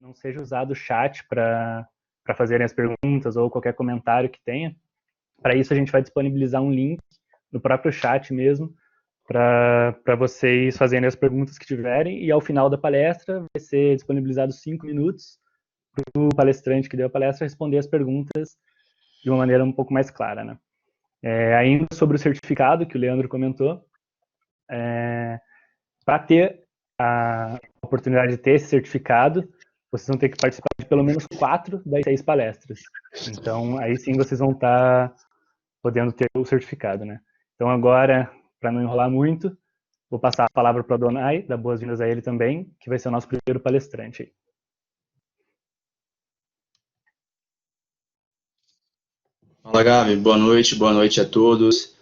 não seja usado o chat para fazerem as perguntas ou qualquer comentário que tenha. Para isso, a gente vai disponibilizar um link no próprio chat mesmo, para vocês fazerem as perguntas que tiverem, e ao final da palestra vai ser disponibilizado 5 minutos para o palestrante que deu a palestra responder as perguntas de uma maneira um pouco mais clara, né? Ainda sobre o certificado que o Leandro comentou, para ter a oportunidade de ter esse certificado, vocês vão ter que participar de pelo menos 4 das 6 palestras. Então, aí sim vocês vão estar podendo ter o certificado, né? Então, agora, para não enrolar muito, vou passar a palavra para o Adonai, dar boas-vindas a ele também, que vai ser o nosso primeiro palestrante. Fala, Gabi. Boa noite a todos.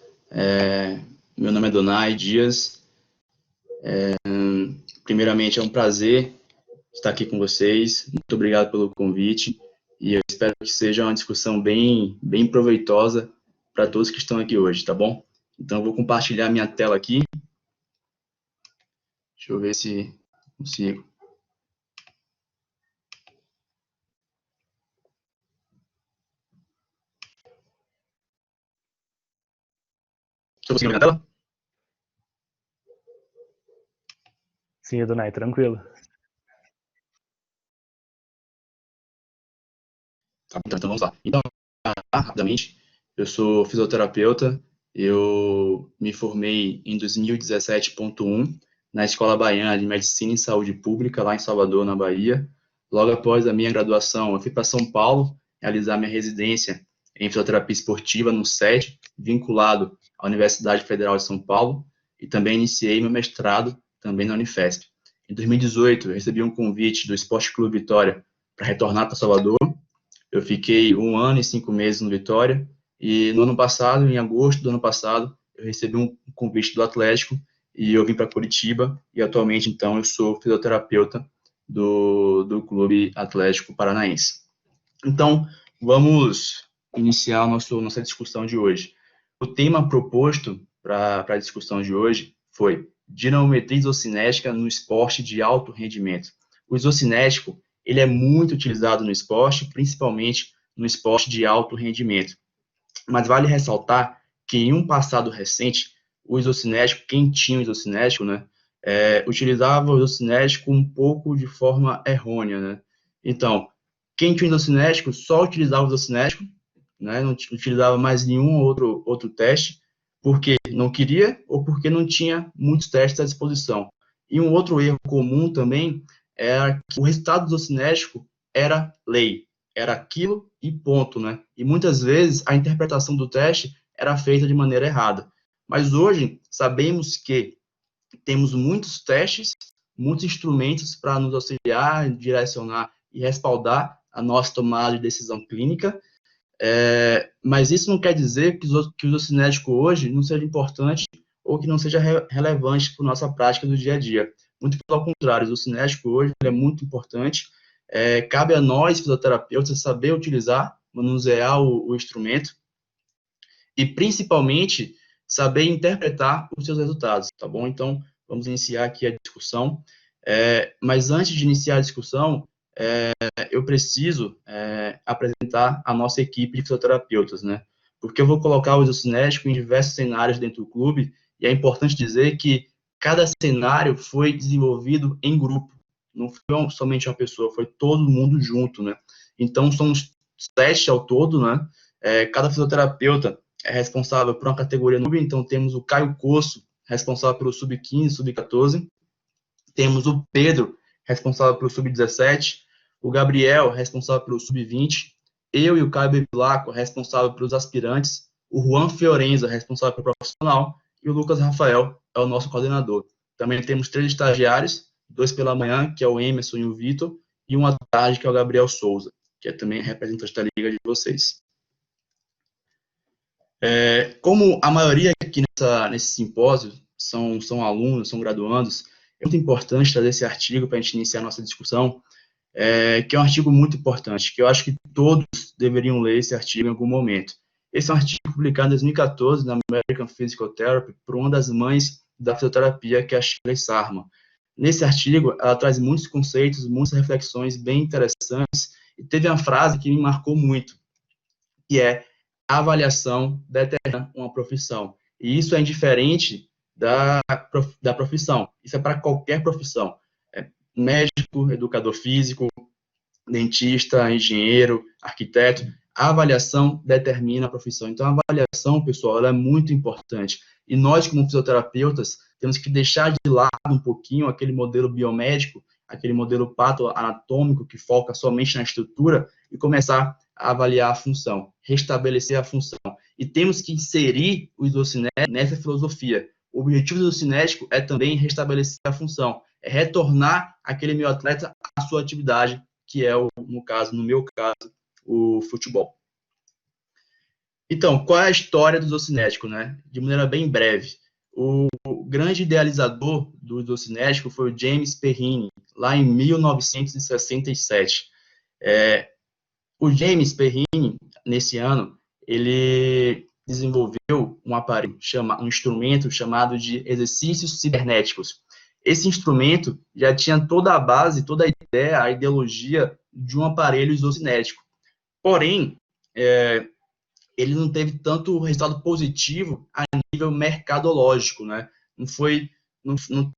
Meu nome é Adonai Dias. Primeiramente, é um prazer estar aqui com vocês. Muito obrigado pelo convite e eu espero que seja uma discussão bem proveitosa para todos que estão aqui hoje, tá bom? Então, eu vou compartilhar minha tela aqui. Deixa eu ver se consigo. Estou conseguindo ver a tela? Sim, Adonai, tranquilo. Tá, então vamos lá. Então, rapidamente, eu sou fisioterapeuta, eu me formei em 2017.1 na Escola Baiana de Medicina e Saúde Pública, lá em Salvador, na Bahia. Logo após a minha graduação, eu fui para São Paulo realizar minha residência em fisioterapia esportiva no SED, vinculado à Universidade Federal de São Paulo, e também iniciei meu mestrado também na Unifesp. Em 2018, eu recebi um convite do Esporte Clube Vitória para retornar para Salvador. Eu fiquei 1 ano e 5 meses no Vitória, e no ano passado, em agosto do ano passado, eu recebi um convite do Atlético, e eu vim para Curitiba, e atualmente, então, eu sou fisioterapeuta do Clube Atlético Paranaense. Então, vamos iniciar nossa discussão de hoje. O tema proposto para a discussão de hoje foi dinamometria isocinética no esporte de alto rendimento. O isocinético, ele é muito utilizado no esporte, principalmente no esporte de alto rendimento. Mas vale ressaltar que em um passado recente, o isocinético, quem tinha o isocinético, né, utilizava o isocinético um pouco de forma errônea, né? Então, quem tinha o isocinético só utilizava o isocinético, né, não utilizava mais nenhum outro teste, porque não queria ou porque não tinha muitos testes à disposição. E um outro erro comum também era que o resultado do isocinético era lei, era aquilo e ponto, né? E muitas vezes a interpretação do teste era feita de maneira errada. Mas hoje sabemos que temos muitos testes, muitos instrumentos para nos auxiliar, direcionar e respaldar a nossa tomada de decisão clínica. Mas isso não quer dizer que o isocinético hoje não seja importante ou que não seja relevante para a nossa prática do dia a dia. Muito pelo contrário, o isocinético hoje é muito importante. Cabe a nós, fisioterapeutas, saber utilizar, manusear o instrumento e, principalmente, saber interpretar os seus resultados, tá bom? Então, vamos iniciar aqui a discussão. Mas antes de iniciar a discussão, eu preciso apresentar a nossa equipe de fisioterapeutas, né? Porque eu vou colocar o isocinético em diversos cenários dentro do clube, e é importante dizer que cada cenário foi desenvolvido em grupo, não foi somente uma pessoa, foi todo mundo junto, né? Então, somos 7 ao todo, né? Cada fisioterapeuta é responsável por uma categoria no clube, então temos o Caio Cosso, responsável pelo sub-15, sub-14, temos o Pedro, responsável pelo sub-17, o Gabriel, responsável pelo sub-20, eu e o Caio Bevilacqua, responsável pelos aspirantes, o Juan Fiorenza, responsável pelo profissional, e o Lucas Rafael é o nosso coordenador. Também temos 3 estagiários, 2 pela manhã, que é o Emerson e o Vitor, e 1 à tarde, que é o Gabriel Souza, que é também representante da liga de vocês. Como a maioria aqui nesse simpósio são alunos, são graduandos, é muito importante trazer esse artigo para a gente iniciar a nossa discussão, que é um artigo muito importante, que eu acho que todos deveriam ler esse artigo em algum momento. Esse é um artigo publicado em 2014 na American Physical Therapy por uma das mães da fisioterapia, que é a Shirley Sarma. nesse artigo, ela traz muitos conceitos, muitas reflexões bem interessantes, e teve uma frase que me marcou muito, que é: a avaliação determina uma profissão. E isso é indiferente da profissão. Isso é para qualquer profissão. Médico, educador físico, dentista, engenheiro, arquiteto. A avaliação determina a profissão. Então, a avaliação, pessoal, ela é muito importante. E nós, como fisioterapeutas, temos que deixar de lado um pouquinho aquele modelo biomédico, aquele modelo patoanatômico que foca somente na estrutura e começar a avaliar a função, restabelecer a função. E temos que inserir o isocinético nessa filosofia. O objetivo do isocinético é também restabelecer a função, é retornar aquele meu atleta à sua atividade, que é, no meu caso, o futebol. Então, qual é a história do isocinético, né? De maneira bem breve. O grande idealizador do isocinético foi o James Perrine, lá em 1967. O James Perrine, nesse ano, ele desenvolveu um aparelho, um instrumento chamado de exercícios cibernéticos. Esse instrumento já tinha toda a base, toda a ideia, a ideologia de um aparelho isocinético. Porém, ele não teve tanto resultado positivo a nível mercadológico, né? Não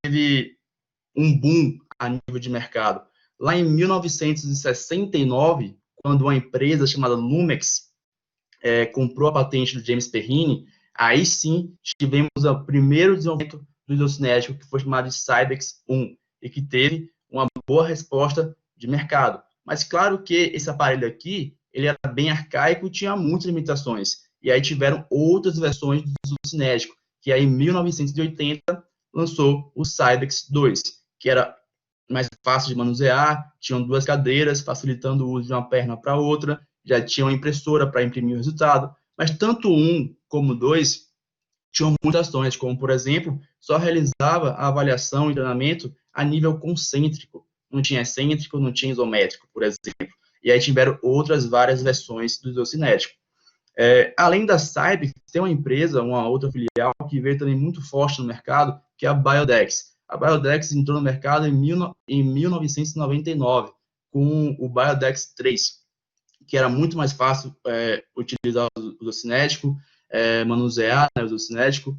teve um boom a nível de mercado. Lá em 1969, quando uma empresa chamada Lumex comprou a patente do James Perrine, aí sim tivemos o primeiro desenvolvimento do isocinético, que foi chamado de Cybex 1, e que teve uma boa resposta de mercado. Mas claro que esse aparelho aqui, ele era bem arcaico e tinha muitas limitações. E aí tiveram outras versões do isocinético, que aí em 1980 lançou o Cybex 2, que era mais fácil de manusear, tinham duas cadeiras, facilitando o uso de uma perna para outra, já tinha uma impressora para imprimir o resultado, mas tanto um como o dois tinham mutações, como, por exemplo, só realizava a avaliação e treinamento a nível concêntrico, não tinha excêntrico, não tinha isométrico, por exemplo. E aí tiveram outras várias versões do isocinético. Além da Cybex, tem uma empresa, uma outra filial, que veio também muito forte no mercado, que é a Biodex. A Biodex entrou no mercado em 1999, com o Biodex 3, que era muito mais fácil utilizar o isocinético, manusear, né, o isocinético,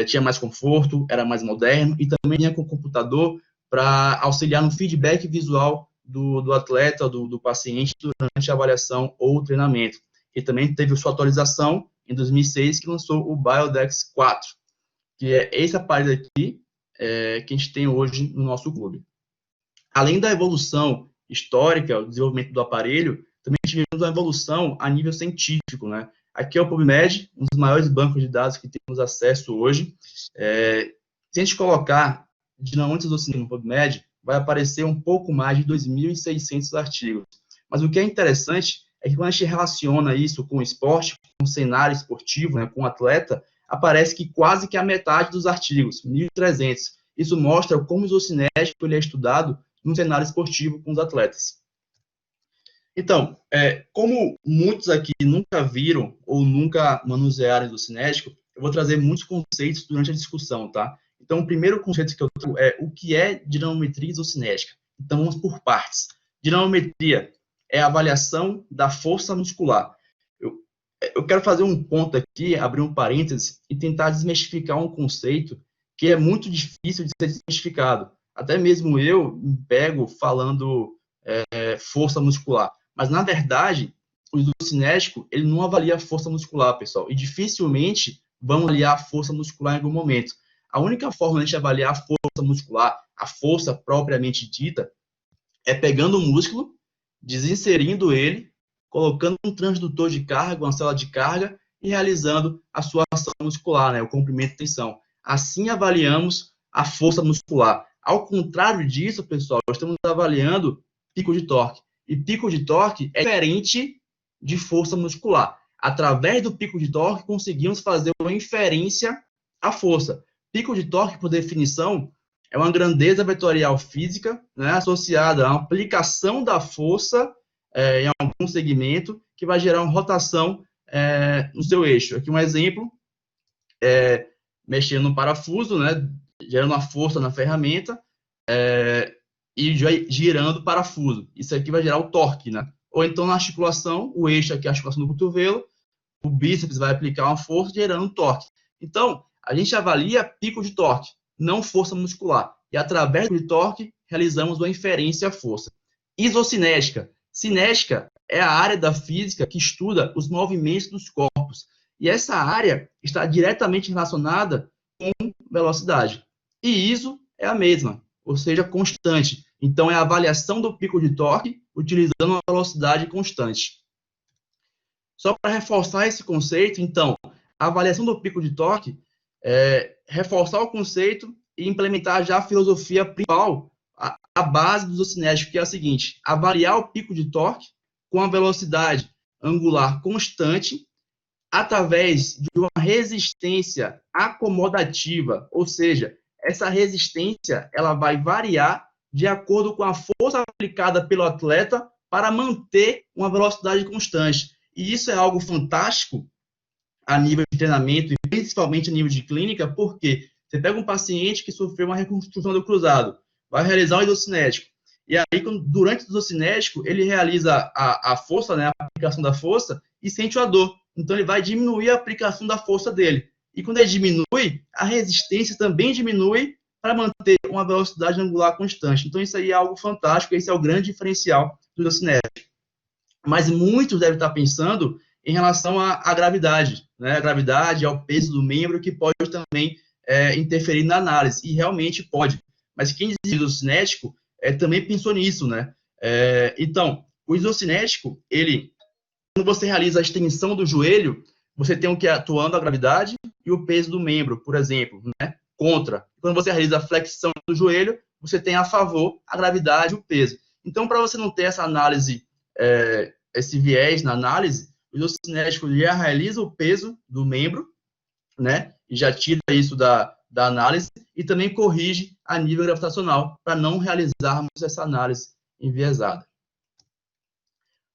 tinha mais conforto, era mais moderno, e também tinha com o computador para auxiliar no feedback visual do atleta, do paciente, durante a avaliação ou treinamento. E também teve sua atualização em 2006, que lançou o Biodex 4, que é esse aparelho aqui que a gente tem hoje no nosso clube. Além da evolução histórica, o desenvolvimento do aparelho, também tivemos uma evolução a nível científico, né? Aqui é o PubMed, um dos maiores bancos de dados que temos acesso hoje. Se a gente colocar dinâmicas do cinema no PubMed, vai aparecer um pouco mais de 2.600 artigos. Mas o que é interessante é que quando a gente relaciona isso com o esporte, com o cenário esportivo, né, com o atleta, aparece que quase que a metade dos artigos, 1.300. Isso mostra como o isocinético ele é estudado no cenário esportivo com os atletas. Então, como muitos aqui nunca viram ou nunca manusearam isocinético, eu vou trazer muitos conceitos durante a discussão, tá? Então, o primeiro conceito que eu trago é o que é dinamometria isocinética. Então, vamos por partes. Dinamometria é a avaliação da força muscular. Eu quero fazer um ponto aqui, abrir um parênteses e tentar desmistificar um conceito que é muito difícil de ser desmistificado. Até mesmo eu me pego falando força muscular. Mas, na verdade, o isocinético, ele não avalia a força muscular, pessoal. E dificilmente vamos avaliar a força muscular em algum momento. A única forma de a gente avaliar a força muscular, a força propriamente dita, é pegando o músculo, desinserindo ele, colocando um transdutor de carga, uma célula de carga, e realizando a sua ação muscular, né, o comprimento e tensão. Assim avaliamos a força muscular. Ao contrário disso, pessoal, nós estamos avaliando pico de torque. E pico de torque é diferente de força muscular. Através do pico de torque, conseguimos fazer uma inferência à força. Pico de torque, por definição, é uma grandeza vetorial física, né, associada à aplicação da força em algum segmento que vai gerar uma rotação no seu eixo. Aqui um exemplo, mexendo no parafuso, né, gerando uma força na ferramenta, e girando o parafuso. Isso aqui vai gerar o torque, né? Ou então na articulação, o eixo aqui é a articulação do cotovelo, o bíceps vai aplicar uma força gerando torque. Então, a gente avalia pico de torque, não força muscular. E através do torque, realizamos uma inferência à força. Isocinética. Cinética é a área da física que estuda os movimentos dos corpos. E essa área está diretamente relacionada com velocidade. E iso é a mesma, ou seja, constante. Então, é a avaliação do pico de torque utilizando uma velocidade constante. Só para reforçar esse conceito, então, a avaliação do pico de torque é reforçar o conceito e implementar já a filosofia principal, a base do isocinético, que é a seguinte: avaliar o pico de torque com a velocidade angular constante através de uma resistência acomodativa, ou seja, essa resistência ela vai variar de acordo com a força aplicada pelo atleta para manter uma velocidade constante. E isso é algo fantástico a nível de treinamento e principalmente a nível de clínica, porque você pega um paciente que sofreu uma reconstrução do cruzado, vai realizar um isocinético, e aí durante o isocinético ele realiza a força, né, a aplicação da força, e sente a dor. Então ele vai diminuir a aplicação da força dele. E quando ele diminui, a resistência também diminui para manter uma velocidade angular constante. Então isso aí é algo fantástico, esse é o grande diferencial do isocinético. Mas muitos devem estar pensando em relação à gravidade, né? A gravidade, ao peso do membro, que pode também interferir na análise, e realmente pode. Mas quem diz isocinético também pensou nisso, né? Então, o isocinético, quando você realiza a extensão do joelho, você tem o que atuando a gravidade e o peso do membro, por exemplo, né? Contra. Quando você realiza a flexão do joelho, você tem a favor a gravidade e o peso. Então, para você não ter essa análise, esse viés na análise, o isocinético já realiza o peso do membro, né? E já tira isso da análise e também corrige a nível gravitacional para não realizarmos essa análise enviesada.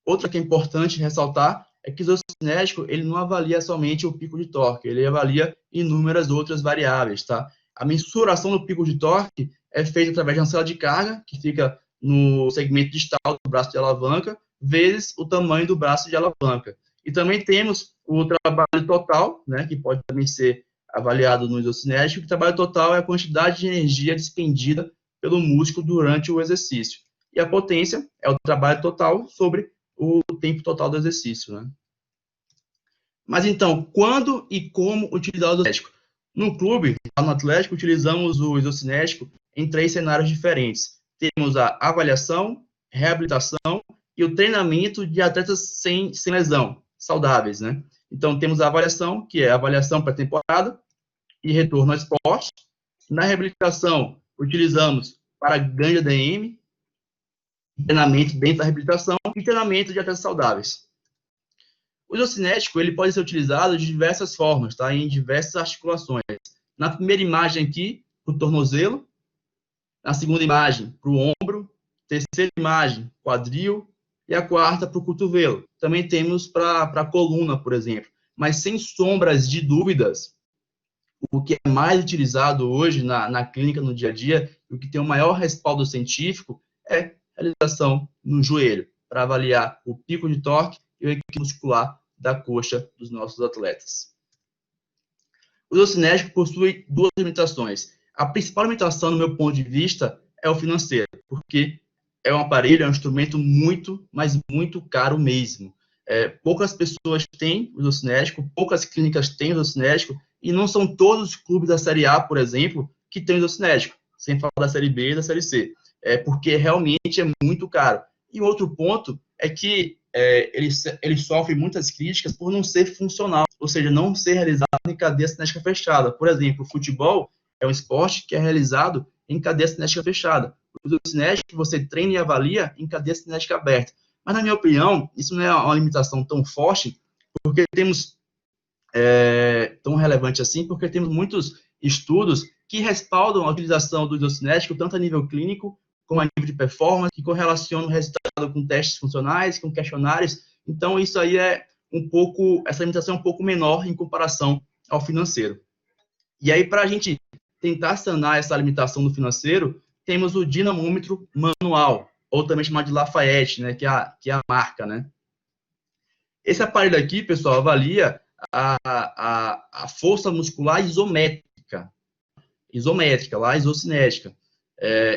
Outra que é importante ressaltar é que o isocinético ele não avalia somente o pico de torque, ele avalia inúmeras outras variáveis, tá? A mensuração do pico de torque é feita através de uma cela de carga, que fica no segmento distal do braço de alavanca, vezes o tamanho do braço de alavanca. E também temos o trabalho total, né, que pode também ser avaliado no isocinético. O trabalho total é a quantidade de energia despendida pelo músculo durante o exercício. E a potência é o trabalho total sobre o tempo total do exercício, né? Mas então, quando e como utilizar o isocinético? No clube, no Atlético, utilizamos o isocinético em 3 cenários diferentes. Temos a avaliação, reabilitação e o treinamento de atletas sem lesão, saudáveis, né? Então, temos a avaliação, que é a avaliação para a temporada e retorno ao esporte. Na reabilitação, utilizamos para ganho de ADM, treinamento dentro da reabilitação e treinamento de atletas saudáveis. O isocinético ele pode ser utilizado de diversas formas, tá? Em diversas articulações. Na primeira imagem aqui, para o tornozelo. Na segunda imagem, para o ombro. Terceira imagem, quadril. E a quarta, para o cotovelo. Também temos para a coluna, por exemplo. Mas sem sombras de dúvidas, o que é mais utilizado hoje na clínica, no dia a dia, o que tem o maior respaldo científico, é a realização no joelho, para avaliar o pico de torque e o equilíbrio muscular da coxa dos nossos atletas. O isocinético possui 2 limitações. A principal limitação, no meu ponto de vista, é o financeiro, porque é um aparelho, é um instrumento muito, mas muito caro mesmo. Poucas pessoas têm o isocinético, poucas clínicas têm o isocinético, e não são todos os clubes da Série A, por exemplo, que têm o isocinético, sem falar da Série B e da Série C, porque realmente é muito caro. E outro ponto é que ele sofre muitas críticas por não ser funcional, ou seja, não ser realizado em cadeia cinética fechada. Por exemplo, o futebol é um esporte que é realizado em cadeia cinética fechada. O isocinético você treina e avalia em cadeia cinética aberta. Mas, na minha opinião, isso não é uma limitação tão forte, porque temos tão relevante assim, porque temos muitos estudos que respaldam a utilização do isocinético, tanto a nível clínico, como a nível de performance, que correlacionam o resultado com testes funcionais, com questionários. Então, isso aí essa limitação é um pouco menor em comparação ao financeiro. E aí, para a gente tentar sanar essa limitação do financeiro, temos o dinamômetro manual, ou também chamado de Lafayette, né, que é a marca, né? Esse aparelho aqui, pessoal, avalia a força muscular isométrica, lá, isocinética.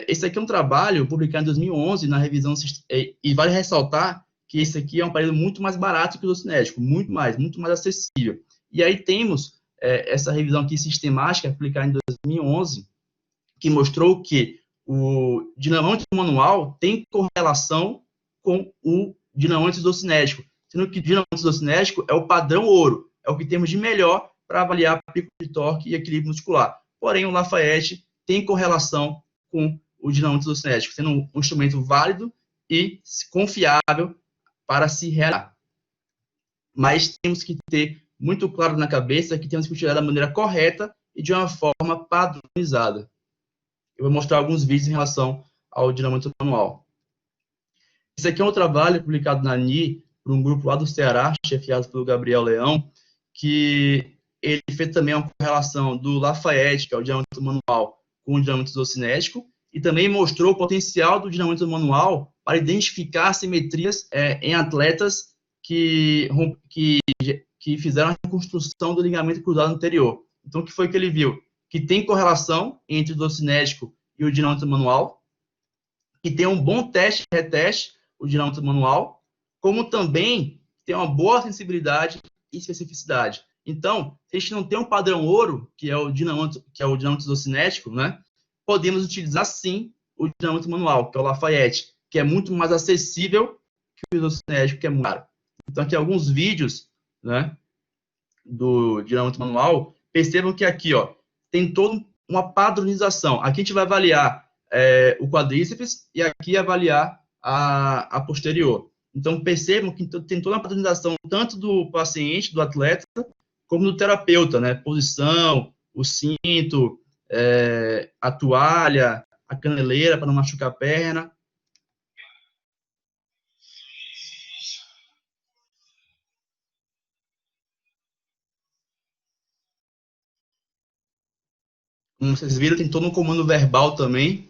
Esse aqui é um trabalho publicado em 2011 na revisão, e vale ressaltar que esse aqui é um aparelho muito mais barato que o isocinético, muito mais acessível. E aí temos essa revisão aqui sistemática, publicada em 2011, que mostrou que o dinamômetro manual tem correlação com o dinamômetro isocinético, sendo que o dinamômetro isocinético é o padrão ouro, é o que temos de melhor para avaliar pico de torque e equilíbrio muscular. Porém, o Lafayette tem correlação com o dinamômetro isocinético, sendo um instrumento válido e confiável para se realizar. Mas temos que ter muito claro na cabeça que temos que utilizar da maneira correta e de uma forma padronizada. Eu vou mostrar alguns vídeos em relação ao dinamômetro manual. Esse aqui é um trabalho publicado na ANI por um grupo lá do Ceará, chefiado pelo Gabriel Leão, que ele fez também uma correlação do Lafayette, que é o dinamômetro manual, com o dinamômetro isocinético, e também mostrou o potencial do dinamômetro manual para identificar simetrias em atletas que fizeram a reconstrução do ligamento cruzado anterior. Então, o que foi que ele viu? Que tem correlação entre o isocinético e o dinamômetro manual, que tem um bom teste e reteste, o dinamômetro manual, como também tem uma boa sensibilidade e especificidade. Então, se a gente não tem um padrão ouro, que é o dinamômetro isocinético, né, podemos utilizar sim o dinamômetro manual, que é o Lafayette, que é muito mais acessível que o isocinético, que é muito caro. Então, aqui alguns vídeos, né, do dinamômetro manual. Percebam que aqui, ó, tem toda uma padronização. Aqui a gente vai avaliar o quadríceps e aqui avaliar a posterior. Então, percebam que tem toda uma padronização tanto do paciente, do atleta, como do terapeuta, né? Posição, o cinto, a toalha, a caneleira para não machucar a perna. Como vocês viram, tem todo um comando verbal também.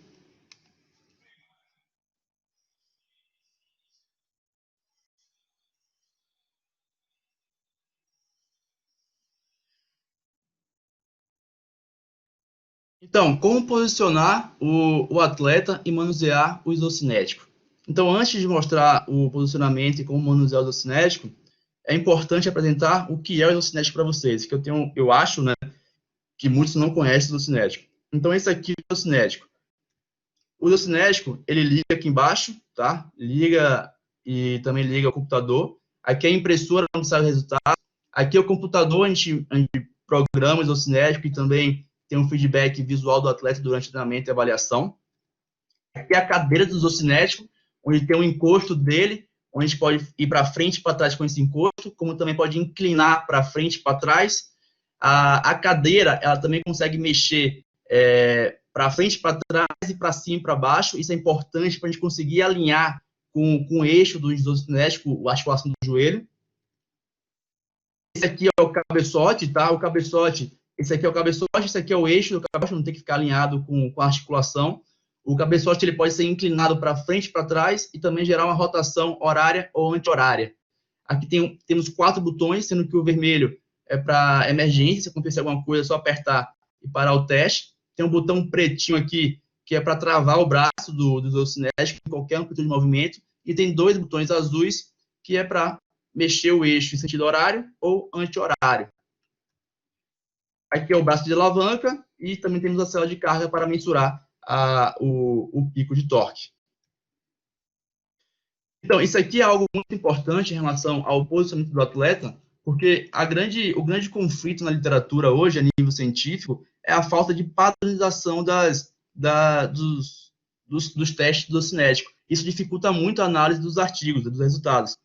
Então, como posicionar o atleta e manusear o isocinético? Então, antes de mostrar o posicionamento e como manusear o isocinético, é importante apresentar o que é o isocinético para vocês, que eu acho, né, que muitos não conhecem o isocinético. Então, esse aqui é o isocinético. O isocinético, ele liga aqui embaixo, tá? Liga e também liga o computador. Aqui é a impressora onde sai o resultado. Aqui é o computador, a gente programa o isocinético e também tem um feedback visual do atleta durante o treinamento e avaliação. Aqui é a cadeira do isocinético, onde tem um encosto dele, onde a gente pode ir para frente e para trás com esse encosto, como também pode inclinar para frente e para trás. A cadeira, ela também consegue mexer para frente, para trás e para cima e para baixo. Isso é importante para a gente conseguir alinhar com o eixo do isocinético, a articulação do joelho. Esse aqui é o cabeçote, tá? O cabeçote, esse aqui é o cabeçote, esse aqui é o eixo do cabeçote, não tem que ficar alinhado com a articulação. O cabeçote ele pode ser inclinado para frente e para trás e também gerar uma rotação horária ou anti-horária. Aqui temos 4 botões, sendo que o vermelho é para emergência, se acontecer alguma coisa, é só apertar e parar o teste. Tem um botão pretinho aqui, que é para travar o braço do isocinético em qualquer amplitude de movimento. E tem 2 botões azuis, que é para mexer o eixo em sentido horário ou anti-horário. Aqui é o braço de alavanca e também temos a célula de carga para mensurar o pico de torque. Então, isso aqui é algo muito importante em relação ao posicionamento do atleta, porque o grande conflito na literatura hoje, a nível científico, é a falta de padronização dos testes do cinético. Isso dificulta muito a análise dos artigos, dos resultados.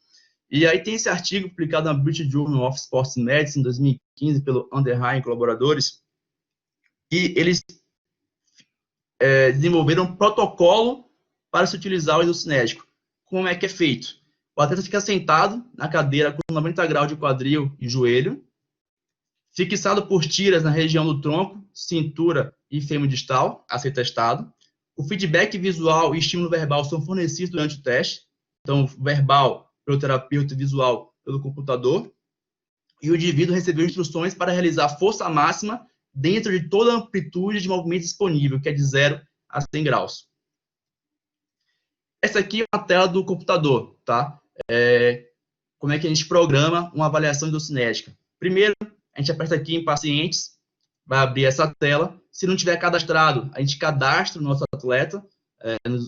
E aí tem esse artigo publicado na British Journal of Sports Medicine, em 2015, pelo Underheim e colaboradores, e eles desenvolveram um protocolo para se utilizar o isocinético. Como é que é feito? O atleta fica sentado na cadeira com 90 graus de quadril e joelho, fixado por tiras na região do tronco, cintura e fêmur distal, a ser testado. O feedback visual e estímulo verbal são fornecidos durante o teste. Então, verbal pelo terapeuta e visual pelo computador. E o indivíduo recebeu instruções para realizar força máxima dentro de toda a amplitude de movimento disponível, que é de 0 a 100 graus. Essa aqui é uma tela do computador, tá? Como é que a gente programa uma avaliação endocinética. Primeiro, a gente aperta aqui em pacientes, vai abrir essa tela. Se não tiver cadastrado, a gente cadastra o nosso atleta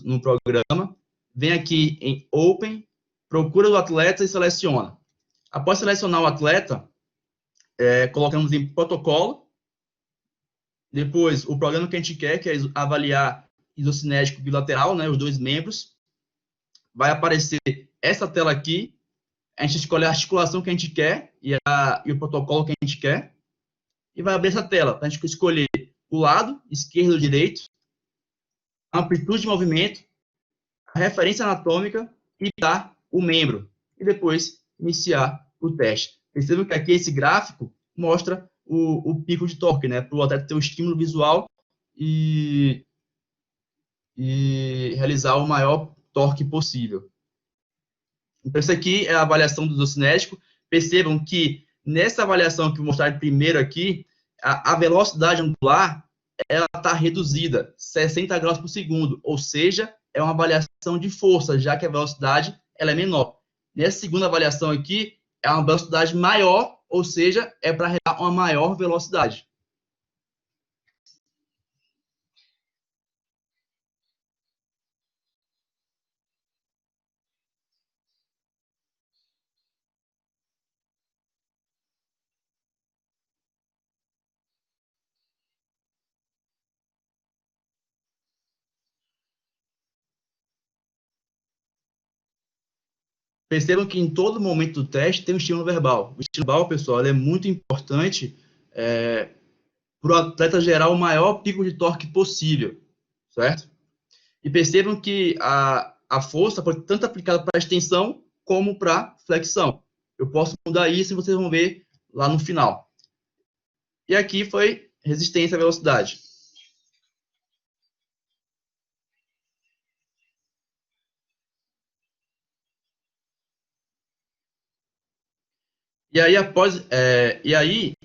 no programa. Vem aqui em Open, procura o atleta e seleciona. Após selecionar o atleta, colocamos em protocolo. Depois, o programa que a gente quer, que é avaliar isocinético bilateral, né, os dois membros. Vai aparecer essa tela aqui. A gente escolhe a articulação que a gente quer e o protocolo que a gente quer. E vai abrir essa tela para a gente escolher o lado, esquerdo ou direito, a amplitude de movimento, a referência anatômica e dar o membro. E depois iniciar o teste. Percebam que aqui esse gráfico mostra o pico de torque, né? Para o atleta ter um estímulo visual e realizar o maior torque possível. Então, isso aqui é a avaliação do isocinético. Percebam que nessa avaliação que eu vou mostrar primeiro aqui, a velocidade angular ela está reduzida, 60 graus por segundo, ou seja, é uma avaliação de força, já que a velocidade ela é menor. Nessa segunda avaliação aqui, é uma velocidade maior, ou seja, é para realizar uma maior velocidade. Percebam que em todo momento do teste tem um estímulo verbal. O estímulo verbal, pessoal, é muito importante para o atleta gerar o maior pico de torque possível, certo? E percebam que a força pode tanto aplicada para extensão como para flexão. Eu posso mudar isso e vocês vão ver lá no final. E aqui foi resistência à velocidade. E aí,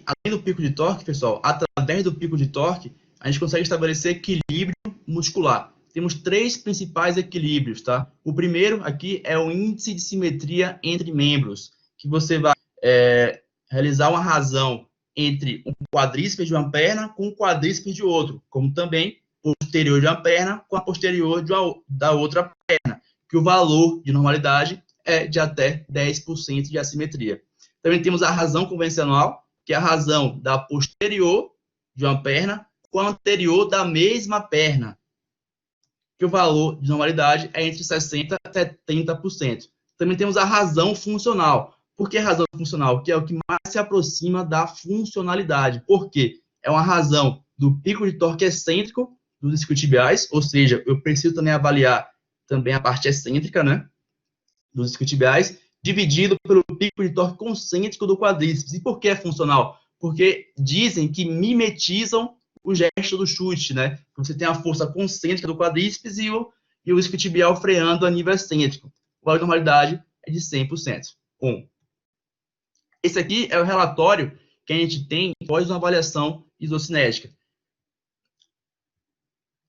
além do pico de torque, pessoal, através do pico de torque, a gente consegue estabelecer equilíbrio muscular. Temos 3 principais equilíbrios, tá? O primeiro aqui é o índice de simetria entre membros, que você vai realizar uma razão entre um quadríceps de uma perna com um quadríceps de outro, como também posterior de uma perna com a posterior da outra perna, que o valor de normalidade é de até 10% de assimetria. Também temos a razão convencional, que é a razão da posterior de uma perna com a anterior da mesma perna, que o valor de normalidade é entre 60% e 70%. Também temos a razão funcional. Por que a razão funcional? Que é o que mais se aproxima da funcionalidade. Por quê? É uma razão do pico de torque excêntrico dos isquiotibiais, ou seja, eu preciso também avaliar também a parte excêntrica, né, dos isquiotibiais, dividido pelo pico de torque concêntrico do quadríceps. E por que é funcional? Porque dizem que mimetizam o gesto do chute, né? Você tem a força concêntrica do quadríceps e o isquiotibial freando a nível excêntrico. O valor de normalidade é de 100%. Esse aqui é o relatório que a gente tem após uma avaliação isocinética.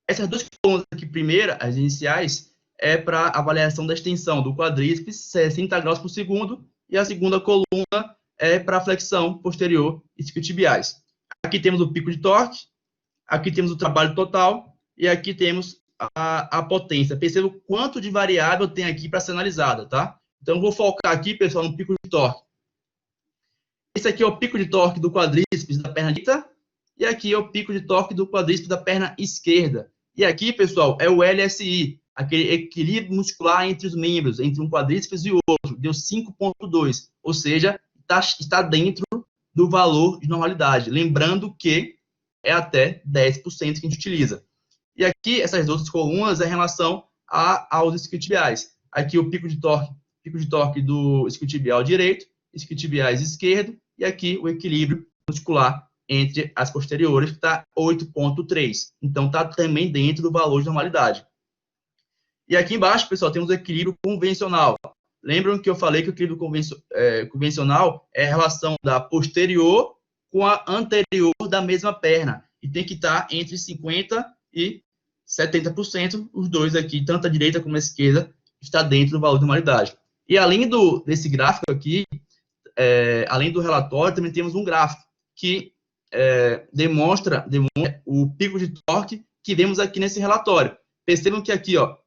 Essas 2 colunas aqui, primeira, as iniciais, é para avaliação da extensão do quadríceps, 60 graus por segundo, e a segunda coluna é para flexão posterior isquiotibiais. Aqui temos o pico de torque, aqui temos o trabalho total, e aqui temos a potência. Perceba o quanto de variável tem aqui para ser analisada, tá? Então, eu vou focar aqui, pessoal, no pico de torque. Esse aqui é o pico de torque do quadríceps da perna direita, e aqui é o pico de torque do quadríceps da perna esquerda. E aqui, pessoal, é o LSI, aquele equilíbrio muscular entre os membros, entre um quadríceps e o outro, deu 5,2, ou seja, está dentro do valor de normalidade. Lembrando que é até 10% que a gente utiliza. E aqui, essas outras colunas é em relação aos isquiotibiais. Aqui o pico de torque do isquiotibial direito, isquiotibiais esquerdo, e aqui o equilíbrio muscular entre as posteriores, que está 8,3. Então, está também dentro do valor de normalidade. E aqui embaixo, pessoal, temos o equilíbrio convencional. Lembram que eu falei que o equilíbrio convencional é a relação da posterior com a anterior da mesma perna. E tem que estar entre 50% e 70%, os dois aqui, tanto a direita como a esquerda, está dentro do valor de normalidade. E além desse gráfico aqui, além do relatório, também temos um gráfico que demonstra o pico de torque que vemos aqui nesse relatório. Percebam que aqui, ó,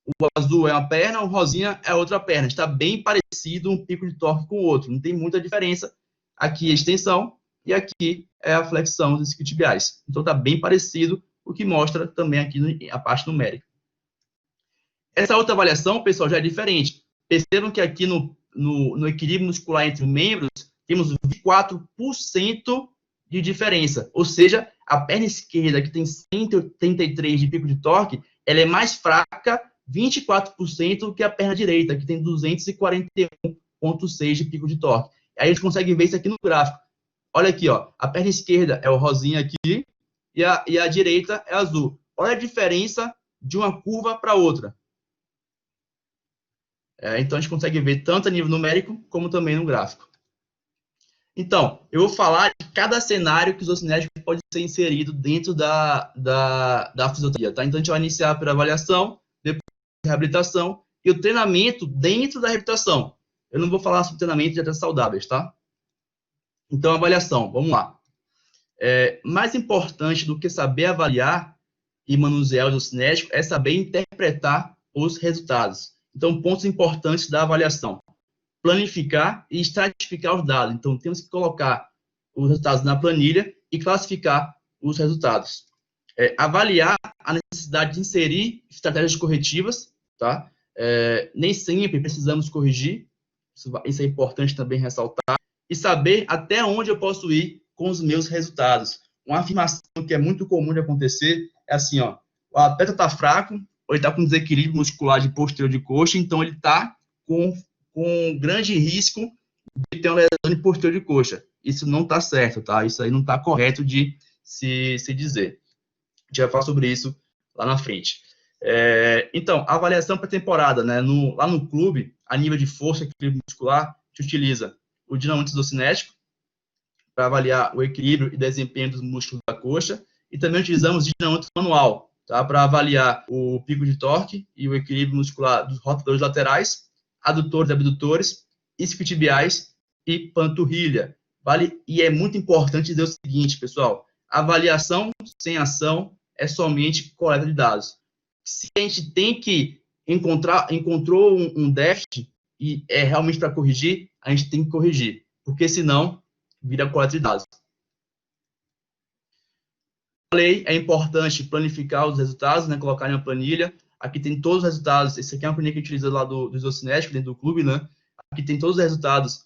o azul é uma perna, o rosinha é outra perna. Está bem parecido um pico de torque com o outro. Não tem muita diferença. Aqui é a extensão e aqui é a flexão dos isquiotibiais. Então, está bem parecido, o que mostra também aqui a parte numérica. Essa outra avaliação, pessoal, já é diferente. Percebam que aqui no equilíbrio muscular entre membros, temos 24% de diferença. Ou seja, a perna esquerda, que tem 183 de pico de torque, ela é mais fraca 24% que a perna direita, que tem 241,6 de pico de torque. Aí a gente consegue ver isso aqui no gráfico. Olha aqui, ó, a perna esquerda é o rosinha aqui e a direita é azul. Olha a diferença de uma curva para outra. Então a gente consegue ver tanto a nível numérico como também no gráfico. Então, eu vou falar de cada cenário que o isocinético pode ser inserido dentro da fisioterapia, tá? Então a gente vai iniciar pela avaliação, reabilitação e o treinamento dentro da reabilitação. Eu não vou falar sobre treinamento de atletas saudáveis, tá? Então, avaliação, vamos lá. Mais importante do que saber avaliar e manusear o isocinético é saber interpretar os resultados. Então, pontos importantes da avaliação. Planificar e estratificar os dados. Então, temos que colocar os resultados na planilha e classificar os resultados. Avaliar a necessidade de inserir estratégias corretivas, tá? Nem sempre precisamos corrigir, isso é importante também ressaltar, e saber até onde eu posso ir com os meus resultados. Uma afirmação que é muito comum de acontecer é assim, ó, o atleta está fraco, ou ele está com desequilíbrio muscular de posterior de coxa, então ele está com grande risco de ter uma lesão de posterior de coxa. Isso não está certo, tá? Isso aí não está correto de se dizer. A gente vai falar sobre isso lá na frente. Então, a avaliação para temporada, né? Lá no clube, a nível de força e equilíbrio muscular, a gente utiliza o dinamômetro isocinético para avaliar o equilíbrio e desempenho dos músculos da coxa, e também utilizamos o dinamômetro manual, tá? Para avaliar o pico de torque e o equilíbrio muscular dos rotadores laterais, adutores e abdutores, isquiotibiais e panturrilha. Vale? E é muito importante dizer o seguinte, pessoal, avaliação sem ação é somente coleta de dados. Se a gente tem que encontrou um déficit e é realmente para corrigir, a gente tem que corrigir, porque senão vira coleta de dados. Falei, é importante planificar os resultados, né, colocar em uma planilha. Aqui tem todos os resultados. Esse aqui é uma planilha que a gente utiliza lá do isocinético, dentro do clube, né? Aqui tem todos os resultados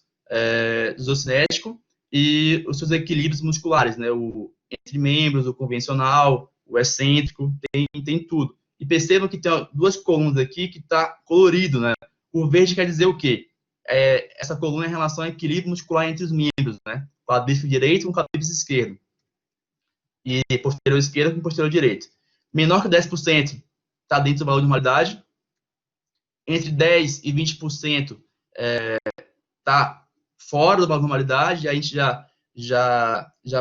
do isocinético e os seus equilíbrios musculares, né? O entre membros, o convencional, o excêntrico, tem tudo. E percebam que tem duas colunas aqui que está colorido, né? O verde quer dizer o quê? Essa coluna é em relação ao equilíbrio muscular entre os membros, né? Quadríceps direito com quadríceps esquerdo. E posterior esquerdo com posterior direito. Menor que 10% está dentro do valor de normalidade. Entre 10% e 20% está fora do valor de normalidade. A gente já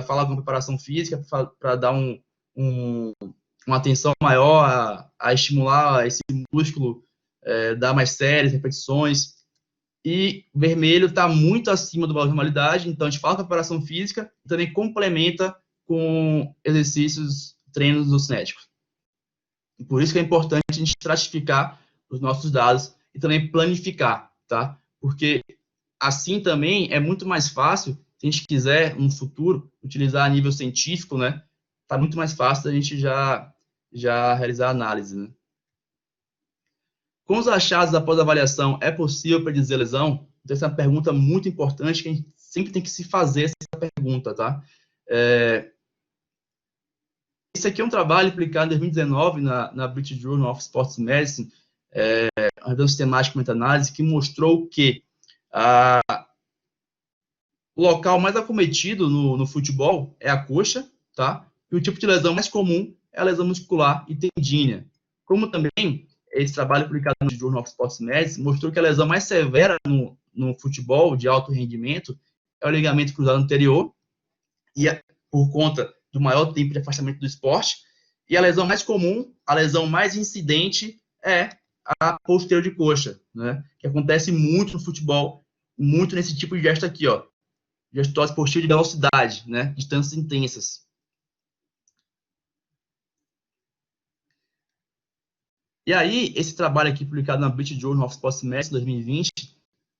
fala com preparação física para dar uma atenção maior a estimular esse músculo, dar mais séries, repetições. E vermelho está muito acima do valor de normalidade, então a gente fala com preparação física e também complementa com exercícios, treinos isocinéticos. Por isso que é importante a gente estratificar os nossos dados e também planificar, tá? Porque assim também é muito mais fácil, se a gente quiser, no futuro, utilizar a nível científico, né? Tá muito mais fácil a gente já realizar a análise, né? Com os achados após a avaliação, é possível predizer lesão? Então, essa é uma pergunta muito importante que a gente sempre tem que se fazer essa pergunta, tá? Esse aqui é um trabalho publicado em 2019 na British Journal of Sports Medicine, uma revisão sistemática de meta-análise, que mostrou que o local mais acometido no futebol é a coxa, tá? E o tipo de lesão mais comum é a lesão muscular e tendínea. Como também esse trabalho publicado no Journal of Sports Medicine mostrou que a lesão mais severa no futebol de alto rendimento é o ligamento cruzado anterior, e por conta do maior tempo de afastamento do esporte. E a lesão mais comum, a lesão mais incidente é a posterior de coxa, né? Que acontece muito no futebol, muito nesse tipo de gesto aqui, ó. Gestose posterior de velocidade, né? Distâncias intensas. E aí, esse trabalho aqui publicado na British Journal of Sports Medicine 2020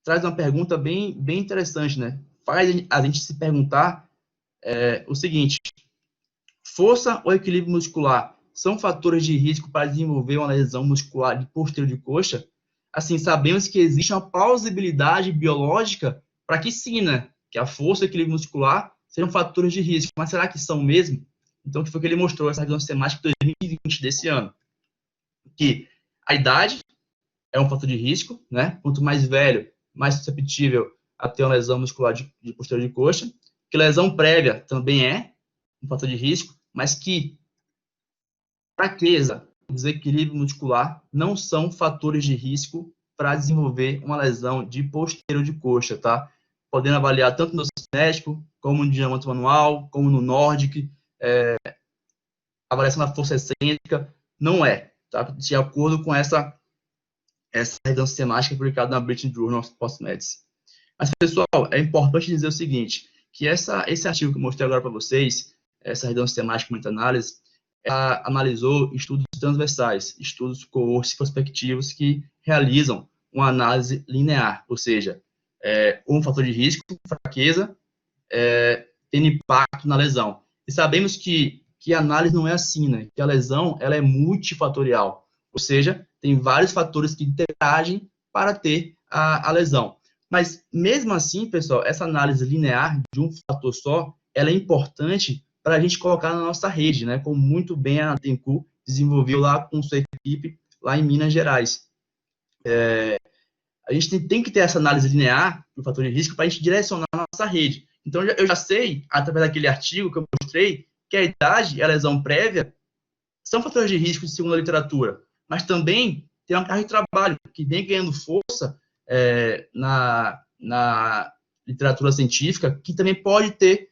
traz uma pergunta bem interessante, né? Faz a gente se perguntar o seguinte: força ou equilíbrio muscular são fatores de risco para desenvolver uma lesão muscular de posterior de coxa? Assim, sabemos que existe uma plausibilidade biológica para que sim, né? Que a força e o equilíbrio muscular sejam fatores de risco. Mas será que são mesmo? Então, que foi que ele mostrou essa revisão sistemática de 2020 desse ano? Que a idade é um fator de risco, né? Quanto mais velho, mais susceptível a ter uma lesão muscular de posterior de coxa. Que lesão prévia também é um fator de risco, mas que fraqueza, desequilíbrio muscular não são fatores de risco para desenvolver uma lesão de posterior de coxa, tá? Podendo avaliar tanto no cinético, como no dinâmico manual, como no Nordic, avaliação da força excêntrica, não é, tá? De acordo com essa revisão sistemática publicada na British Journal of Sports Medicine. Mas, pessoal, é importante dizer o seguinte, que esse artigo que eu mostrei agora para vocês, essa revisão sistemática de meta-análise, analisou estudos transversais, estudos coortes prospectivos que realizam uma análise linear, ou seja, um fator de risco, fraqueza, tendo impacto na lesão. E sabemos que a análise não é assim, né? Que a lesão ela é multifatorial, ou seja, tem vários fatores que interagem para ter a lesão. Mas, mesmo assim, pessoal, essa análise linear de um fator só, ela é importante para a gente colocar na nossa rede, né? Como muito bem a Tenku desenvolveu lá com sua equipe, lá em Minas Gerais. A gente tem que ter essa análise linear do fator de risco para a gente direcionar a nossa rede. Então, eu já sei, através daquele artigo que eu mostrei, que a idade e a lesão prévia são fatores de risco segundo a literatura, mas também tem uma carga de trabalho que vem ganhando força na literatura científica, que também pode ter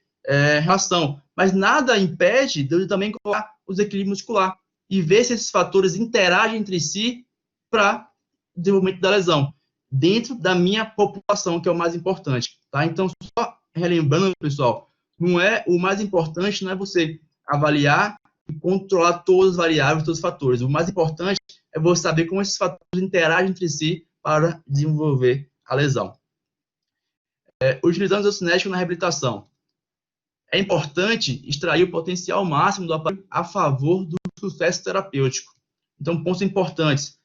relação, mas nada impede de eu também colocar o desequilíbrio muscular e ver se esses fatores interagem entre si para o desenvolvimento da lesão, dentro da minha população, que é o mais importante, tá? Então, só relembrando, pessoal, o mais importante não é você avaliar e controlar todas as variáveis, todos os fatores. O mais importante é você saber como esses fatores interagem entre si para desenvolver a lesão. Utilizando o isocinético na reabilitação. É importante extrair o potencial máximo do aparelho a favor do sucesso terapêutico. Então, pontos importantes.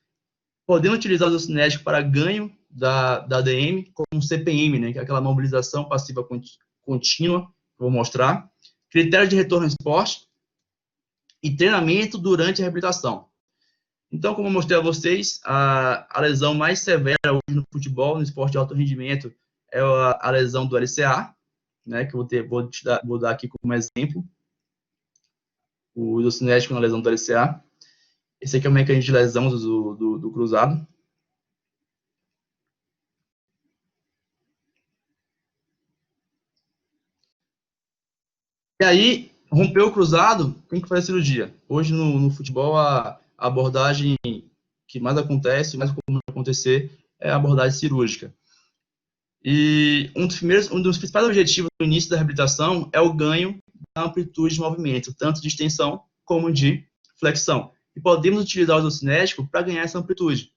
Podemos utilizar o isocinético para ganho da ADM, como CPM, né, que é aquela mobilização passiva contínua, que eu vou mostrar. Critérios de retorno ao esporte e treinamento durante a reabilitação. Então, como eu mostrei a vocês, a lesão mais severa hoje no futebol, no esporte de alto rendimento, é a lesão do LCA, né, que vou dar aqui como exemplo, o isocinético na lesão do LCA. Esse aqui é o mecanismo de lesão do cruzado. E aí, rompeu o cruzado, tem que fazer cirurgia. Hoje, no futebol, a abordagem que mais acontece, mais comum acontecer, é a abordagem cirúrgica. E um dos principais objetivos no início da reabilitação é o ganho da amplitude de movimento, tanto de extensão como de flexão. E podemos utilizar o isocinético para ganhar essa amplitude.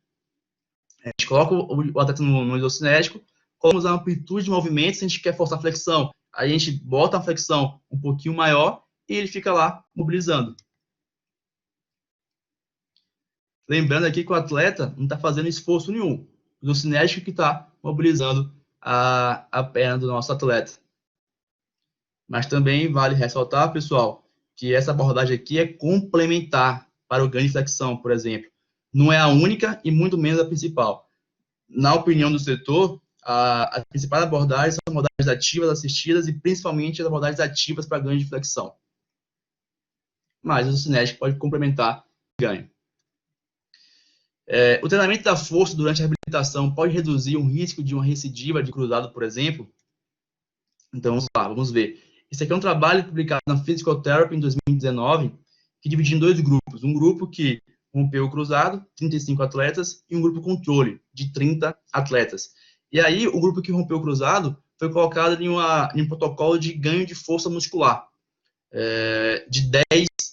A gente coloca o atleta no isocinético, colocamos a amplitude de movimento, se a gente quer forçar a flexão, a gente bota a flexão um pouquinho maior e ele fica lá mobilizando. Lembrando aqui que o atleta não está fazendo esforço nenhum. O isocinético que está mobilizando a perna do nosso atleta. Mas também vale ressaltar, pessoal, que essa abordagem aqui é complementar para o ganho de flexão, por exemplo. Não é a única e muito menos a principal. Na opinião do setor, as principais abordagens são abordagens ativas, assistidas e principalmente as abordagens ativas para ganho de flexão. Mas o isocinético pode complementar o ganho. O treinamento da força durante a reabilitação pode reduzir o risco de uma recidiva de cruzado, por exemplo? Então, vamos lá, vamos ver. Esse aqui é um trabalho publicado na Physical Therapy em 2019, que dividiu em 2 grupos. Um grupo que rompeu o cruzado, 35 atletas, e um grupo controle, de 30 atletas. E aí, o grupo que rompeu o cruzado foi colocado em um protocolo de ganho de força muscular, de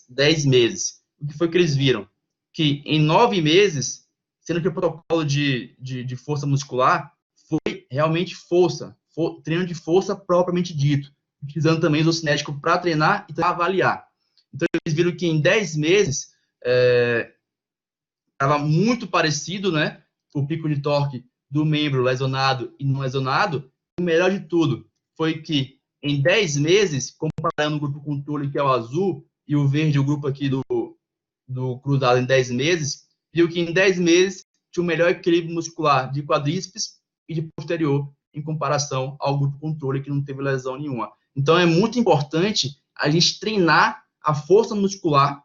10 meses. O que foi que eles viram? Que em 9 meses, sendo que o protocolo de força muscular foi realmente treino de força propriamente dito, utilizando também o isocinético para treinar e para avaliar. Então, eles viram que em 10 meses estava muito parecido, né, o pico de torque do membro lesionado e não lesionado. O melhor de tudo foi que em 10 meses, comparando o grupo controle, que é o azul, e o verde, o grupo aqui do cruzado em 10 meses, viu que em 10 meses tinha o melhor equilíbrio muscular de quadríceps e de posterior em comparação ao grupo controle, que não teve lesão nenhuma. Então, é muito importante a gente treinar a força muscular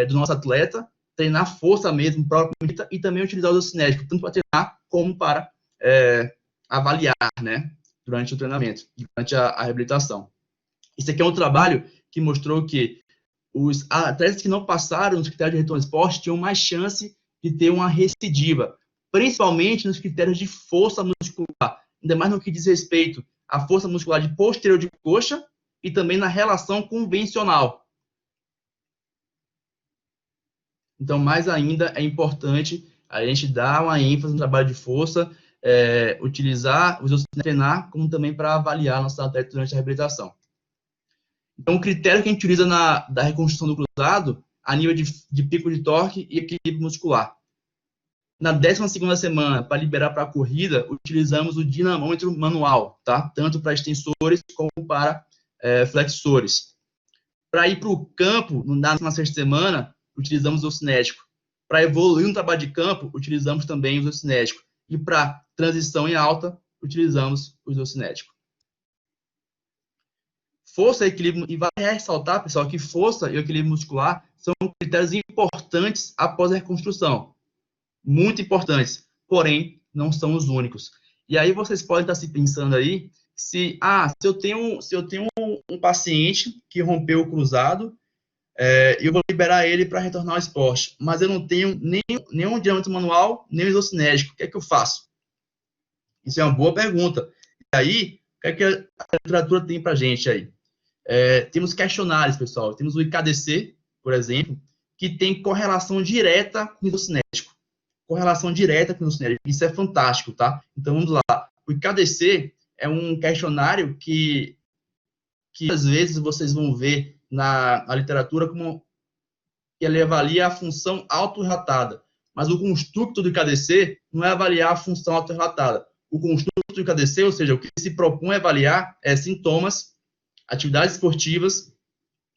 do nosso atleta, treinar força mesmo, própria, e também utilizar o isocinético, tanto para treinar como para avaliar, né, durante o treinamento, durante a reabilitação. Esse aqui é um trabalho que mostrou que os atletas que não passaram nos critérios de retorno ao esporte tinham mais chance de ter uma recidiva, principalmente nos critérios de força muscular, ainda mais no que diz respeito à força muscular de posterior de coxa e também na relação convencional. Então, mais ainda, é importante a gente dar uma ênfase no trabalho de força, utilizar os isocinéticos treinar, como também para avaliar nossos atletas durante a reabilitação. Então, o critério que a gente utiliza da reconstrução do cruzado, a nível de pico de torque e equilíbrio muscular. Na 12ª semana, para liberar para a corrida, utilizamos o dinamômetro manual, tá? Tanto para extensores como para flexores. Para ir para o campo, na 16ª semana, utilizamos o isocinético. Para evoluir no trabalho de campo, utilizamos também o isocinético. E para transição em alta, utilizamos o isocinético. Força e equilíbrio, e vale ressaltar, pessoal, que força e equilíbrio muscular são critérios importantes após a reconstrução. Muito importantes, porém, não são os únicos. E aí vocês podem estar se pensando aí, se eu tenho um paciente que rompeu o cruzado, eu vou liberar ele para retornar ao esporte, mas eu não tenho nenhum dinâmetro manual, nem isocinético, o que é que eu faço? Isso é uma boa pergunta. E aí, o que é que a literatura tem para a gente aí? Temos questionários, pessoal. Temos o IKDC, por exemplo, que tem correlação direta com o isocinético. Correlação direta com o isocinético. Isso é fantástico, tá? Então, vamos lá. O IKDC é um questionário que às vezes vocês vão ver na literatura como que ele avalia a função autorrelatada. Mas o construto do IKDC não é avaliar a função autorrelatada. O construto do IKDC, ou seja, o que se propõe avaliar é sintomas, atividades esportivas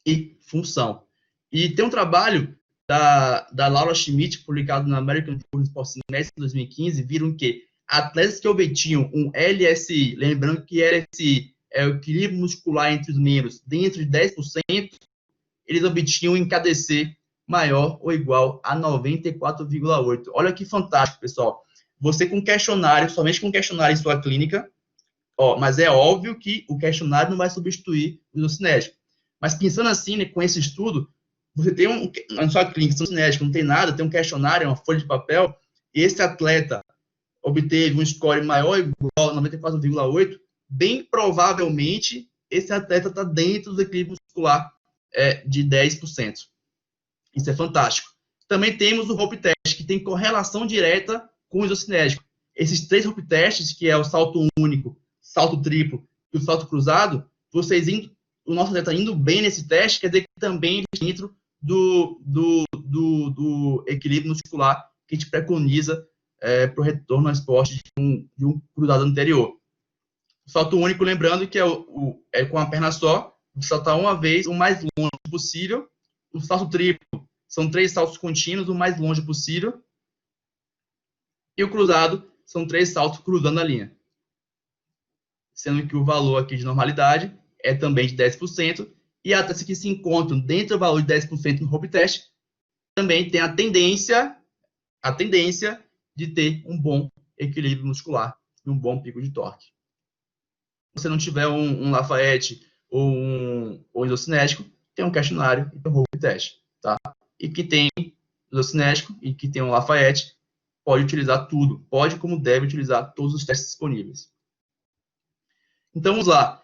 e função. E tem um trabalho da Laura Schmidt, publicado na American Journal of Sports Medicine em 2015, viram que atletas que obtinham um LSI, lembrando que LSI é o equilíbrio muscular entre os membros, dentro de 10%, eles obtinham um IKDC maior ou igual a 94,8. Olha que fantástico, pessoal. Você com questionário, somente com questionário em sua clínica, mas é óbvio que o questionário não vai substituir o isocinético. Mas pensando assim, né, com esse estudo, você tem na sua clínica, isocinético, não tem nada, tem um questionário, uma folha de papel, e esse atleta obteve um score maior ou igual a 94,8, bem provavelmente esse atleta está dentro do equilíbrio muscular de 10%. Isso é fantástico. Também temos o rope test, que tem correlação direta com o isocinético. Esses 3 rope tests, que é o salto único, salto triplo e o salto cruzado, o nosso atleta indo bem nesse teste, quer dizer que também dentro do equilíbrio muscular que a gente preconiza para o retorno ao esporte de um cruzado anterior. O salto único, lembrando que é com a perna só, saltar uma vez o mais longe possível. O salto triplo são 3 saltos contínuos, o mais longe possível. E o cruzado são 3 saltos cruzando a linha. sendo que o valor aqui de normalidade é também de 10%, e atletas que se encontram dentro do valor de 10% no Hope Test também tem a tendência de ter um bom equilíbrio muscular e um bom pico de torque. Se você não tiver um Lafayette ou um isocinético, tem um questionário e tem um Hope Test, tá? E que tem isocinético e que tem um Lafayette, pode utilizar tudo, pode como deve utilizar todos os testes disponíveis. Então, vamos lá.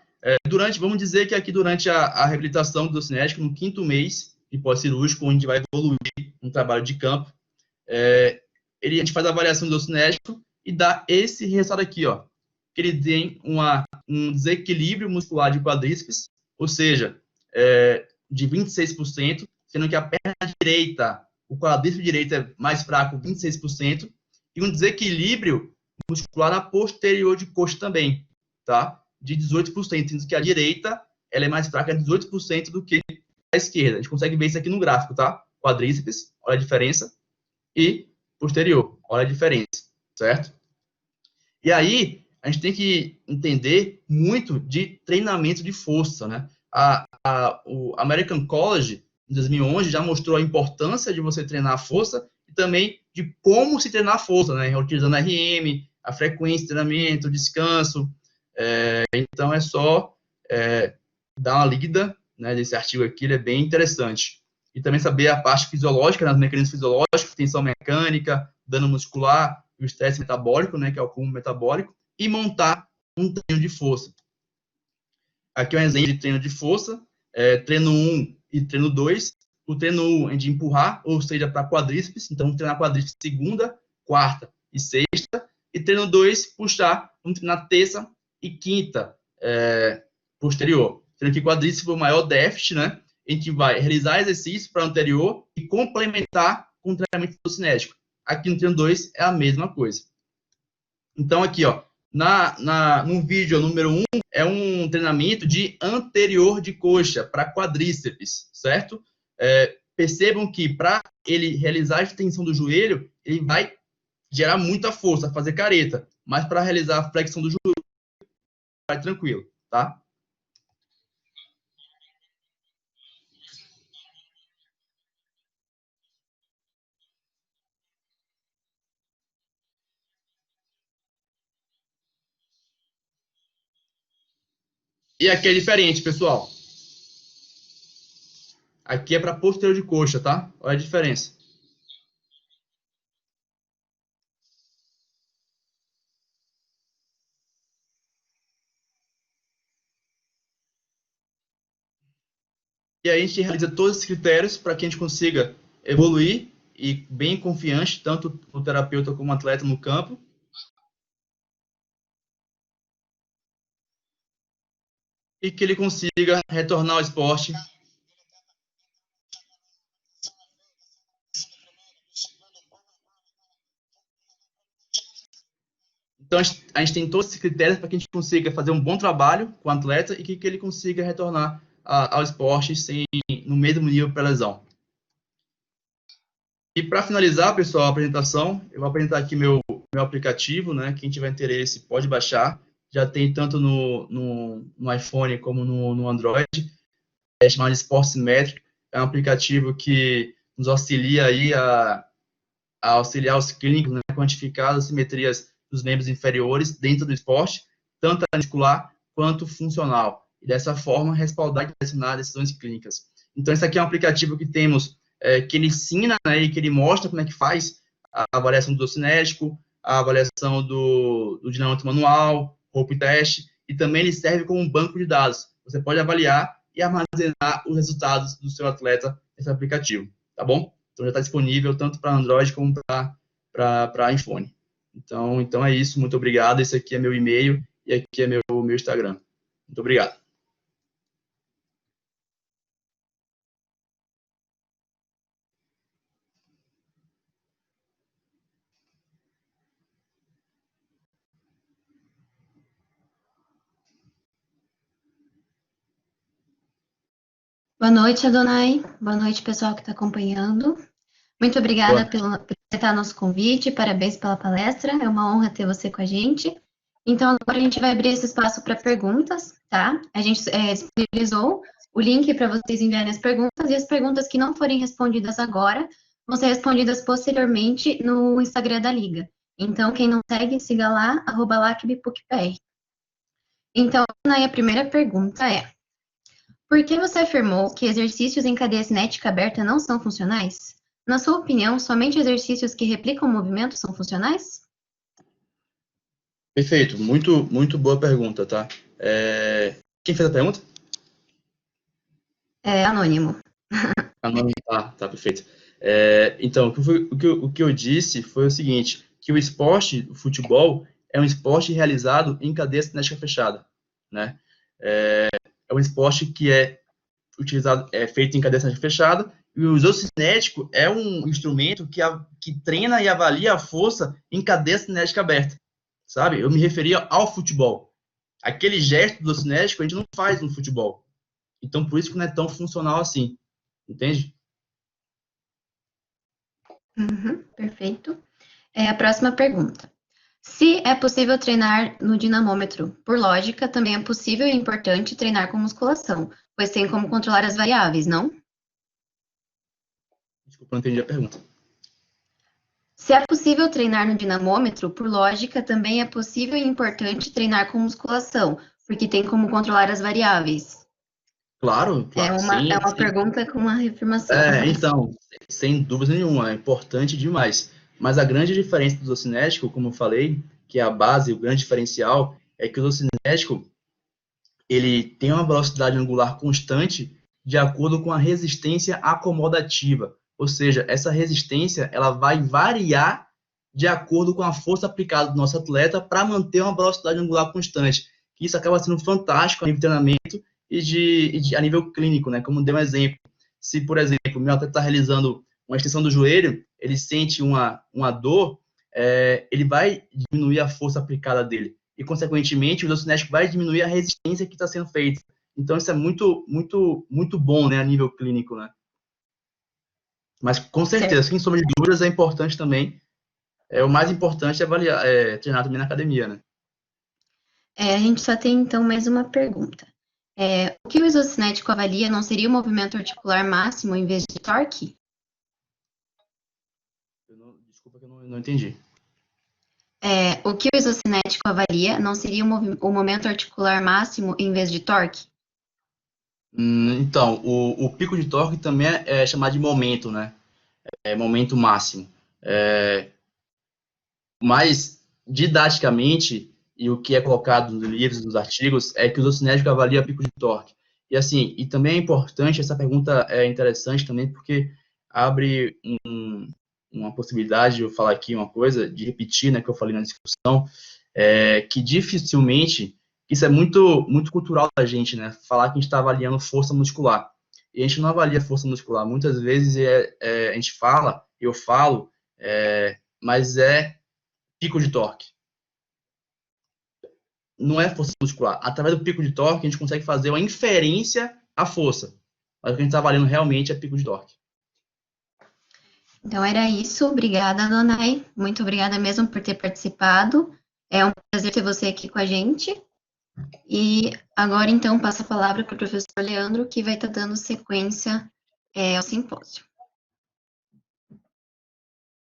Vamos dizer que aqui durante a reabilitação do cinético, no 5º mês de pós-cirúrgico, onde vai evoluir um trabalho de campo, a gente faz a avaliação do cinético e dá esse resultado aqui, ó, que ele tem um desequilíbrio muscular de quadríceps, ou seja, de 26%, sendo que a perna direita, o quadríceps direito é mais fraco, 26%, e um desequilíbrio muscular na posterior de coxa também, tá? De 18%, sendo que a direita ela é mais fraca, 18% do que a esquerda. A gente consegue ver isso aqui no gráfico, tá? Quadríceps, olha a diferença, e posterior, olha a diferença, certo? E aí, a gente tem que entender muito de treinamento de força, né? O American College, em 2011, já mostrou a importância de você treinar a força e também de como se treinar a força, né? Utilizando RM, a frequência de treinamento, o descanso. Então, é só dar uma lida, né, desse artigo aqui, ele é bem interessante. E também saber a parte fisiológica, né, os mecanismos fisiológicos, tensão mecânica, dano muscular, o estresse metabólico, né, que é o cúmulo metabólico, e montar um treino de força. Aqui é um exemplo de treino de força, treino 1 e treino 2. O treino 1 é de empurrar, ou seja, para quadríceps, então treinar quadríceps segunda, quarta e sexta. E treino 2, puxar, vamos treinar terça e quinta posterior. Sendo que quadríceps foi o maior déficit, né? A gente vai realizar exercício para o anterior e complementar com o treinamento cinético. Aqui no treino 2 é a mesma coisa. Então, aqui, ó, no vídeo número 1, é um treinamento de anterior de coxa para quadríceps, certo? Percebam que para ele realizar a extensão do joelho, ele vai gerar muita força, fazer careta. Mas para realizar a flexão do joelho, vai tranquilo, tá? E aqui é diferente, pessoal. Aqui é para posterior de coxa, tá? Olha a diferença. E aí a gente realiza todos esses critérios para que a gente consiga evoluir e bem confiante, tanto o terapeuta como o atleta no campo. E que ele consiga retornar ao esporte. Então, a gente tem todos esses critérios para que a gente consiga fazer um bom trabalho com o atleta e que ele consiga retornar ao esporte no mesmo nível pré-lesão. E para finalizar, pessoal, a apresentação, eu vou apresentar aqui meu aplicativo, né? Quem tiver interesse pode baixar. Já tem tanto no iPhone como no Android. É chamado de Sportsmetric. É um aplicativo que nos auxilia aí a auxiliar os clínicos, né, a quantificar as simetrias dos membros inferiores dentro do esporte, tanto muscular quanto funcional. E dessa forma, respaldar e direcionar decisões clínicas. Então, esse aqui é um aplicativo que temos, que ele ensina, né, e que ele mostra como é que faz a avaliação do cinético, a avaliação do dinâmico manual, Hope Test, e também ele serve como um banco de dados. Você pode avaliar e armazenar os resultados do seu atleta nesse aplicativo, tá bom? Então já está disponível tanto para Android como para iPhone. Então é isso, muito obrigado. Esse aqui é meu e-mail e aqui é meu Instagram. Muito obrigado. Boa noite, Adonai. Boa noite, pessoal que está acompanhando. Muito obrigada por aceitar nosso convite. Parabéns pela palestra. É uma honra ter você com a gente. Então, agora a gente vai abrir esse espaço para perguntas, tá? A gente disponibilizou o link para vocês enviarem as perguntas, e as perguntas que não forem respondidas agora vão ser respondidas posteriormente no Instagram da Liga. Então, quem não segue, siga lá, @lacbpucpr. Então, a primeira pergunta é: por que você afirmou que exercícios em cadeia cinética aberta não são funcionais? Na sua opinião, somente exercícios que replicam o movimento são funcionais? Perfeito, muito boa pergunta, tá? Quem fez a pergunta? Anônimo. Tá, perfeito. Então, o que eu disse foi o seguinte, que o esporte, o futebol, é um esporte realizado em cadeia cinética fechada, né? É um esporte que é utilizado, é feito em cadeia cinética fechada, e o isocinético é um instrumento que treina e avalia a força em cadeia cinética aberta, sabe? Eu me referia ao futebol. Aquele gesto do isocinético a gente não faz no futebol. Então, por isso que não é tão funcional assim, entende? Perfeito. A próxima pergunta. Se é possível treinar no dinamômetro, por lógica, também é possível e importante treinar com musculação, pois tem como controlar as variáveis, não? Desculpa, não entendi a pergunta. Se é possível treinar no dinamômetro, por lógica, também é possível e importante treinar com musculação, porque tem como controlar as variáveis. Claro, É uma pergunta com uma reafirmação. Então, sem dúvida nenhuma, é importante demais. Mas a grande diferença do isocinético, como eu falei, que é a base, o grande diferencial, é que o isocinético, ele tem uma velocidade angular constante de acordo com a resistência acomodativa. Ou seja, essa resistência, ela vai variar de acordo com a força aplicada do nosso atleta para manter uma velocidade angular constante. Isso acaba sendo fantástico a nível de treinamento a nível clínico, né? Como dei um exemplo. Se, por exemplo, o meu atleta está realizando uma extensão do joelho, ele sente uma dor, ele vai diminuir a força aplicada dele. E, consequentemente, o isocinético vai diminuir a resistência que está sendo feita. Então, isso é muito bom, né, a nível clínico, né? Mas, com certeza, sem sombra de dúvidas, é importante também. O mais importante é avaliar, treinar também na academia, né? A gente só tem, então, mais uma pergunta. O que o isocinético avalia não seria o movimento articular máximo em vez de torque? Desculpa que eu não entendi. O que o isocinético avalia não seria o momento articular máximo em vez de torque? Então, o pico de torque também é chamado de momento, né? É momento máximo. Mas, didaticamente, e o que é colocado nos livros, nos artigos, é que o isocinético avalia pico de torque. E assim, e também é importante, essa pergunta é interessante também, porque abre uma possibilidade de eu falar aqui uma coisa, de repetir, né, que eu falei na discussão, que dificilmente, isso é muito cultural da gente, né, falar que a gente está avaliando força muscular. E a gente não avalia força muscular. Muitas vezes a gente fala, eu falo, mas pico de torque. Não é força muscular. Através do pico de torque, a gente consegue fazer uma inferência à força. Mas o que a gente está avaliando realmente é pico de torque. Então, era isso. Obrigada, Donai. Muito obrigada mesmo por ter participado. É um prazer ter você aqui com a gente. E agora, então, passo a palavra para o professor Leandro, que vai estar dando sequência ao simpósio.